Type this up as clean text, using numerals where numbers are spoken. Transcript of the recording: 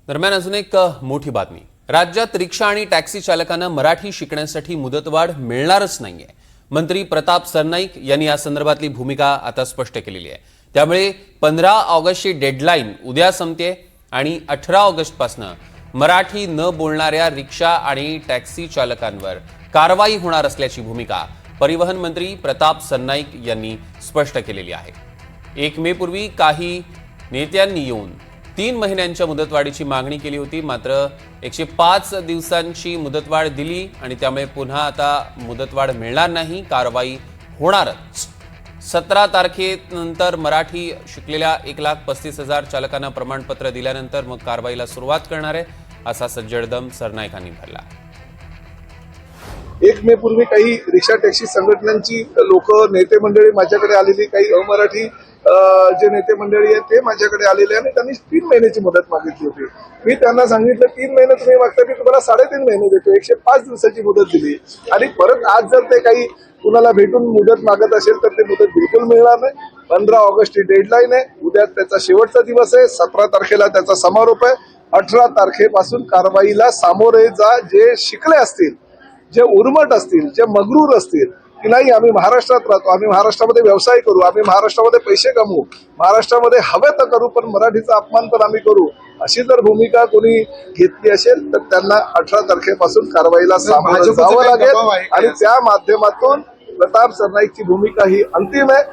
दरम्यान अजून एक मोठी बातमी। राज्यात रिक्षा आणि टॅक्सी चालकांना मराठी शिकण्यासाठी मुदतवाढ मिळणारच नाहीये। मंत्री प्रताप सरनाईक यांनी या संदर्भातली भूमिका आता स्पष्ट केलेली आहे। त्यामुळे 15 ऑगस्टची डेडलाईन उद्या संपते आणि 18 ऑगस्टपासून मराठी न बोलणाऱ्या रिक्षा आणि टॅक्सी चालकांवर कारवाई होणार असल्याची भूमिका परिवहन मंत्री प्रताप सरनाईक यांनी स्पष्ट केलेली आहे। 1 मे पूर्वी काही नेत्यांनी येऊन 3 महिन्यांच्या मुदतवाढीची मागणी केली होती, मात्र 105 दिवसांची मुदतवाढ दिली आणि त्यामुळे पुन्हा आता मुदतवाढ मिळणार नाही, कारवाई होणारच। 17 तारखेनंतर मराठी शिकलेल्या 1,35,000 चालकांना प्रमाणपत्र दिल्यानंतर मग कारवाईला सुरुवात करणार आहे, असा सज्जड दम सरनाईकांनी भरला। 1 मे पूर्वी काही रिक्षा टॅक्सी संघटनांची लोक नेते मंडळी माझ्याकडे आलेली, काही अमराठी जे नेते मंडळी आहेत ते माझ्याकडे आलेले आणि त्यांनी 3 महिन्याची मुदत मागितली होती। मी त्यांना सांगितलं 3 महिने तुम्ही मागता, मी तुम्हाला 3.5 महिने देतो, 105 दिवसाची मुदत दिली आणि परत आज जर ते काही कुणाला भेटून मुदत मागत असेल तर ते मुदत बिलकुल मिळणार नाही। 15 ऑगस्ट ही डेडलाईन आहे, उद्या त्याचा शेवटचा दिवस आहे, 17 तारखेला त्याचा समारोप आहे। 18 तारखेपासून कारवाईला सामोरे जा। जे शिकले असतील, जे उर्मट असतील, जे मगरूर असतील की नाही आम्ही महाराष्ट्रात राहतो, आम्ही महाराष्ट्रामध्ये व्यवसाय करू, आम्ही महाराष्ट्रामध्ये पैसे कमवू, महाराष्ट्रामध्ये हवे तर करू पण मराठीचा अपमान पण आम्ही करू, अशी जर भूमिका कोणी घेतली असेल तर त्यांना 18 तारखेपासून कारवाईला सामोरं जावं लागेल आणि त्या माध्यमातून प्रताप सरनाईकची भूमिका ही अंतिम आहे।